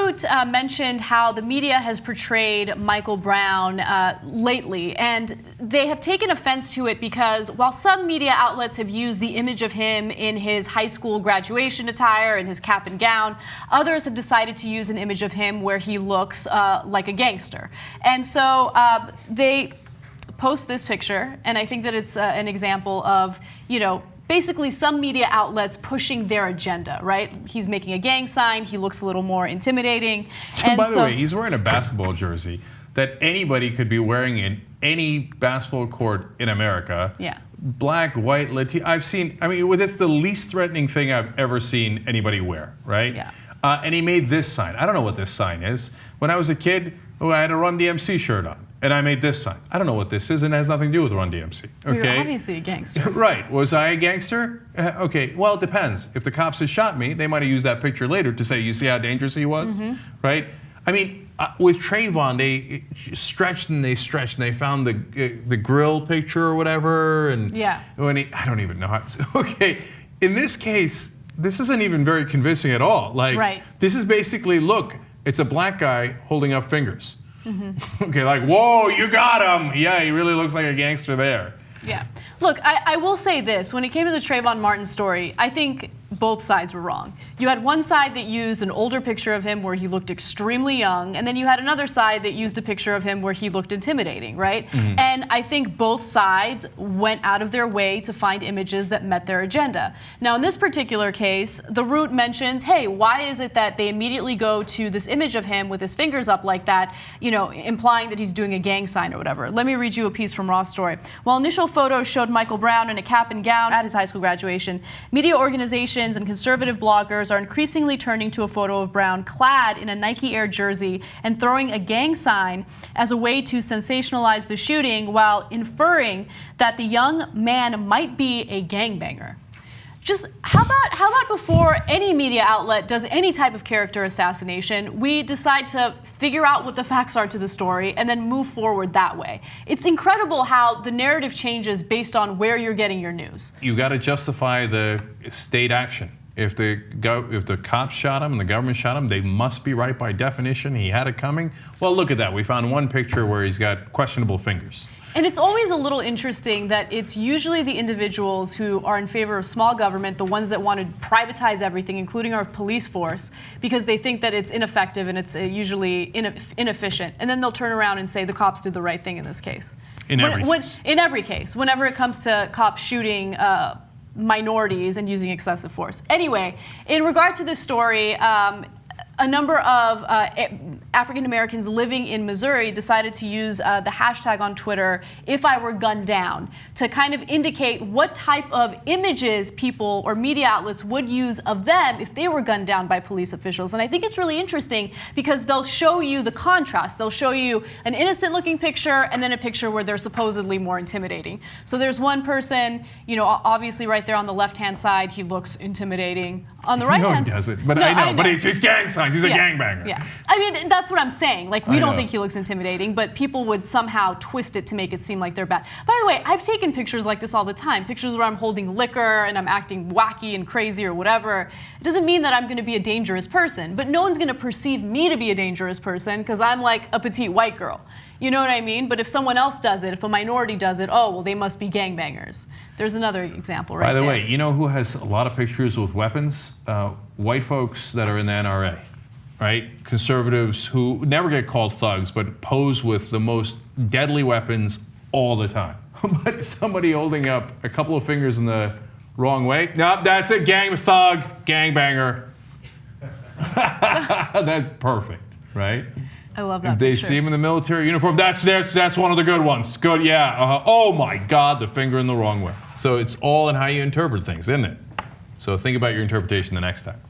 Root mentioned how the media has portrayed Michael Brown lately, and they have taken offense to it because while some media outlets have used the image of him in his high school graduation attire and his cap and gown, others have decided to use an image of him where he looks like a gangster. And so they post this picture, and I think that it's an example of, basically some media outlets pushing their agenda, right? He's making a gang sign. He looks a little more intimidating. And by the way, he's wearing a basketball jersey that anybody could be wearing in any basketball court in America. Yeah. Black, white, Latino. That's the least threatening thing I've ever seen anybody wear, right? Yeah. And he made this sign. I don't know what this sign is. When I was a kid, I had a Run DMC shirt on. And I made this sign. I don't know what this is, and it has nothing to do with Run DMC. Okay? You're obviously a gangster. Right. Was I a gangster? Okay. Well, it depends. If the cops had shot me, they might have used that picture later to say, you see how dangerous he was? Mm-hmm. Right? With Trayvon, they stretched and they found the grill picture or whatever. And yeah. I don't even know how. Okay. In this case, this isn't even very convincing at all. Right. This is basically, look, it's a black guy holding up fingers. Mm-hmm. Okay, whoa, you got him. Yeah, he really looks like a gangster there. Yeah. Look, I will say this. When it came to the Trayvon Martin story, I think both sides were wrong. You had one side that used an older picture of him where he looked extremely young, and then you had another side that used a picture of him where he looked intimidating, right? Mm-hmm. And I think both sides went out of their way to find images that met their agenda. Now, in this particular case, the Root mentions, hey, why is it that they immediately go to this image of him with his fingers up like that, implying that he's doing a gang sign or whatever? Let me read you a piece from Raw's story. While initial photos showed Michael Brown in a cap and gown at his high school graduation, media organizations and conservative bloggers are increasingly turning to a photo of Brown clad in a Nike Air jersey and throwing a gang sign as a way to sensationalize the shooting while inferring that the young man might be a gangbanger. Just how about before any media outlet does any type of character assassination, we decide to figure out what the facts are to the story and then move forward that way. It's incredible how the narrative changes based on where you're getting your news. You got to justify the state action. If the cops shot him and the government shot him, they must be right by definition. He had it coming. Well, look at that. We found one picture where he's got questionable fingers. And it's always a little interesting that it's usually the individuals who are in favor of small government, the ones that want to privatize everything, including our police force, because they think that it's ineffective and it's usually inefficient. And then they'll turn around and say the cops did the right thing in this case. In every case. Whenever it comes to cops shooting minorities and using excessive force. Anyway, in regard to this story, a number of African Americans living in Missouri decided to use the hashtag on Twitter, "If I Were Gunned Down," to kind of indicate what type of images people or media outlets would use of them if they were gunned down by police officials. And I think it's really interesting because they'll show you the contrast. They'll show you an innocent-looking picture and then a picture where they're supposedly more intimidating. So there's one person, obviously right there on the left-hand side, he looks intimidating. On the right-hand side, no, he doesn't. But I know. But it's gang signs. He's a gangbanger. Yeah. That's what I'm saying. We don't think he looks intimidating, but people would somehow twist it to make it seem like they're bad. By the way, I've taken pictures like this all the time. Pictures where I'm holding liquor and I'm acting wacky and crazy or whatever. It doesn't mean that I'm going to be a dangerous person, but no one's going to perceive me to be a dangerous person because I'm like a petite white girl. You know what I mean? But if someone else does it, if a minority does it, oh, well, they must be gangbangers. There's another example right there. By the way, you know who has a lot of pictures with weapons? White folks that are in the NRA, right? Conservatives who never get called thugs, but pose with the most deadly weapons all the time. But somebody holding up a couple of fingers in the wrong way, nope, that's it, thug, gangbanger. That's perfect, right? I love that. They see him in the military uniform. That's one of the good ones. Good, yeah. Oh my God, the finger in the wrong way. So it's all in how you interpret things, isn't it? So think about your interpretation the next time.